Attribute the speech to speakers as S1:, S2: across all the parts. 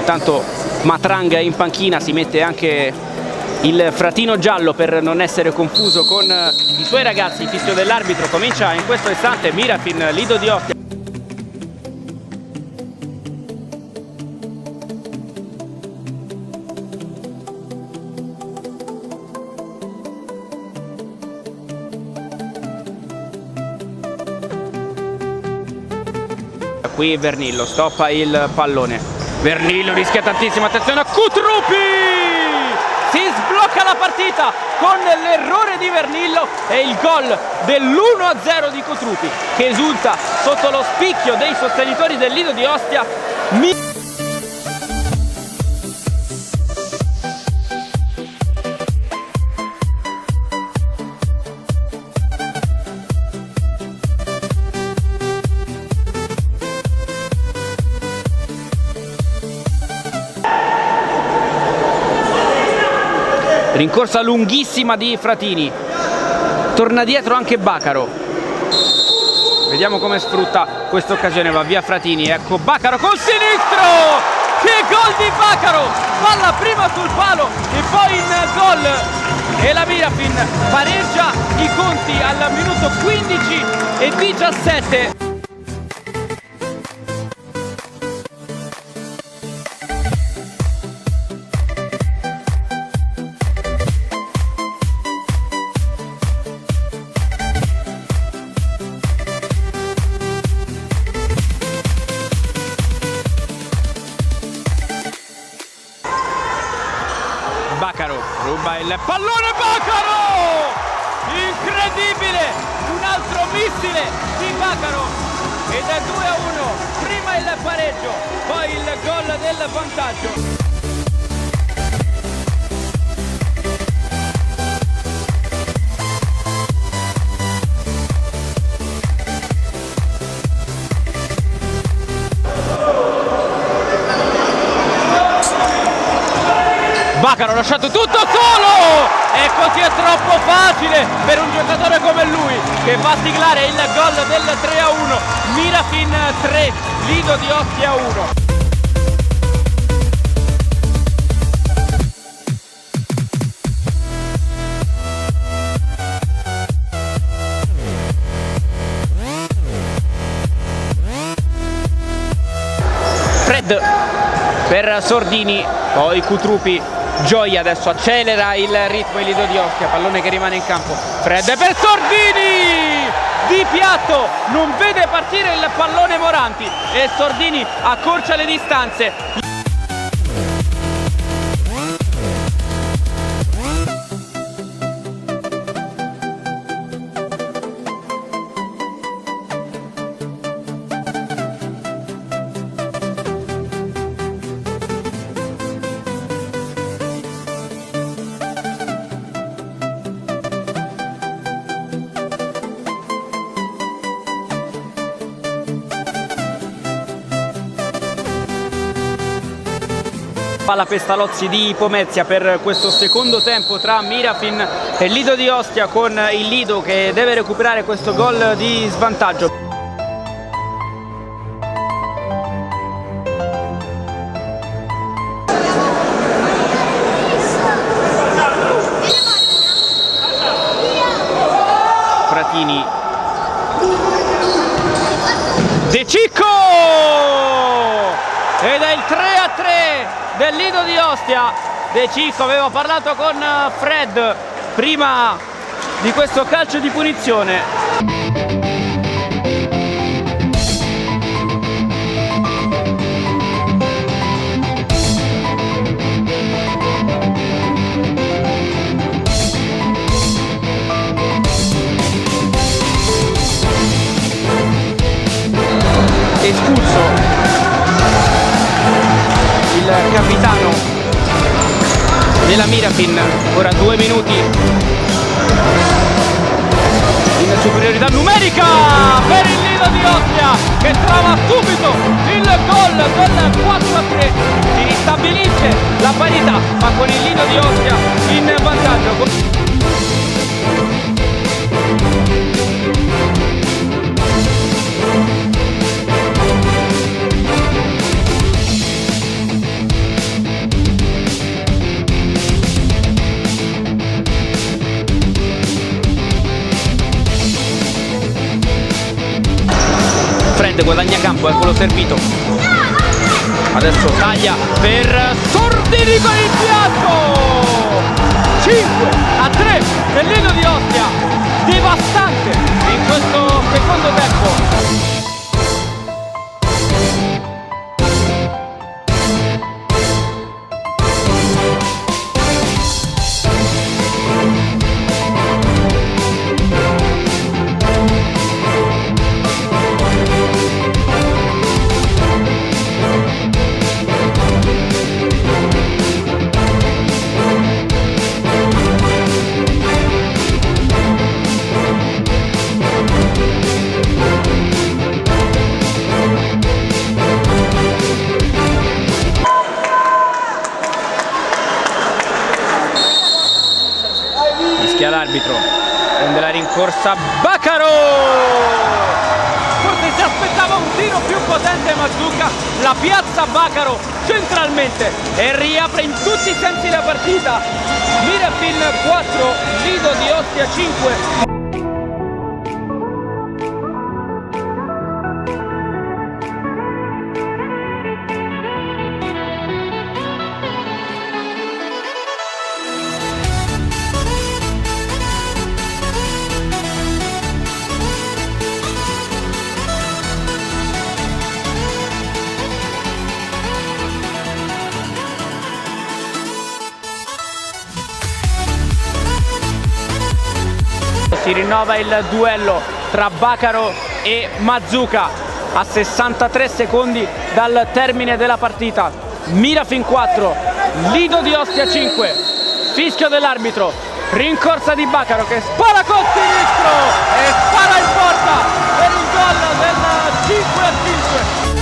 S1: Intanto Matranga in panchina, si mette anche il fratino giallo per non essere confuso con i suoi ragazzi. Il fischio dell'arbitro comincia in questo istante. Mirafin, Lido di Ostia. Qui Vernillo stoppa il pallone. Vernillo rischia tantissimo, attenzione a Cutrupi! Si sblocca la partita con l'errore di Vernillo e il gol dell'1-0 di Cutrupi, che esulta sotto lo spicchio dei sostenitori del Lido di Ostia. Rincorsa lunghissima di Fratini, torna dietro anche Baccaro, vediamo come sfrutta questa occasione, va via Fratini, ecco Baccaro col sinistro, che gol di Baccaro, palla prima sul palo e poi in gol e la Mirafin pareggia i conti al minuto 15 e 17. Baccaro ruba il pallone, Baccaro! Incredibile! Un altro missile di Baccaro ed è 2-1, prima il pareggio, poi il gol del vantaggio. Baccaro ha lasciato tutto solo e così è troppo facile per un giocatore come lui, che va a siglare il gol del 3-1. Mirafin 3, Lido di Ostia 1. Fred per Sordini, poi Cutrupi. Gioia adesso accelera il ritmo il Lido di Ostia, pallone che rimane in campo. Fred per Sordini! Di piatto, non vede partire il pallone Moranti e Sordini accorcia le distanze. Palla Pestalozzi di Pomezia per questo secondo tempo tra Mirafin e Lido di Ostia, con il Lido che deve recuperare questo gol di svantaggio. Fratini, De Cicco ed è il 3-3 del Lido di Ostia. De Cicco aveva parlato con Fred prima di questo calcio di punizione. Espulso il capitano della Mirafin, ora 2 minuti in superiorità numerica per il Lido di Ostia, che trova subito il gol del 4-3, si ristabilisce la parità ma con il Lido di Ostia in vantaggio. angolo servito. Adesso taglia per Sordini con il piatto. 5-3 per Lido di Ostia, devastante in questo secondo tempo. L'arbitro prende la rincorsa, Baccaro! Forse si aspettava un tiro più potente Mazzucca, la piazza Baccaro centralmente e riapre in tutti i sensi la partita. Mirafin 4, Lido di Ostia 5. Si rinnova il duello tra Baccaro e Mazzucca a 63 secondi dal termine della partita. Mirafin 4, Lido di Ostia 5, fischio dell'arbitro, rincorsa di Baccaro che spara col sinistro e spara in porta per il gol del 5-5.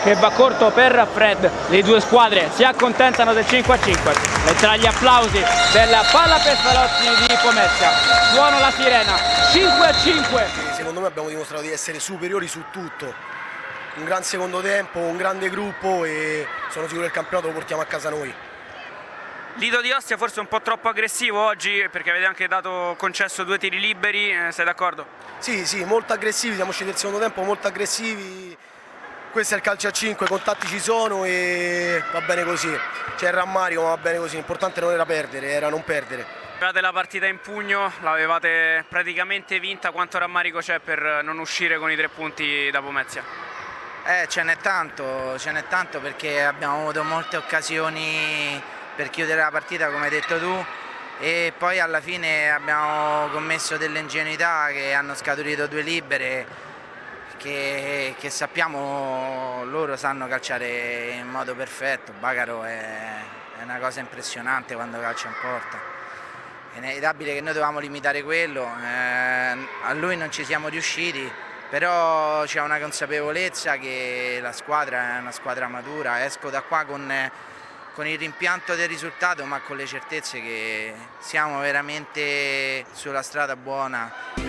S1: Che va corto per Fred, le due squadre si accontentano del 5-5 e tra gli applausi della Palla Pestalozzi di Pomezia suona la sirena. 5-5.
S2: Secondo me abbiamo dimostrato di essere superiori su tutto, un gran secondo tempo, un grande gruppo e sono sicuro che il campionato lo portiamo a casa noi.
S1: Lido di Ostia forse un po' troppo aggressivo oggi perché avete anche concesso 2 tiri liberi, sei d'accordo?
S2: Sì, molto aggressivi, siamo usciti nel secondo tempo molto aggressivi. Questo è il calcio a 5, i contatti ci sono e va bene così. C'è il rammarico ma va bene così, l'importante non era perdere, era non perdere.
S1: Avevate la partita in pugno, l'avevate praticamente vinta, quanto rammarico c'è per non uscire con i 3 punti da Pomezia?
S3: Ce n'è tanto perché abbiamo avuto molte occasioni per chiudere la partita come hai detto tu e poi alla fine abbiamo commesso delle ingenuità che hanno scaturito 2 libere. Che sappiamo, loro sanno calciare in modo perfetto. Baccaro è una cosa impressionante quando calcia in porta, è inevitabile che noi dovevamo limitare quello, a lui non ci siamo riusciti, però c'è una consapevolezza che la squadra è una squadra matura. Esco da qua con il rimpianto del risultato ma con le certezze che siamo veramente sulla strada buona.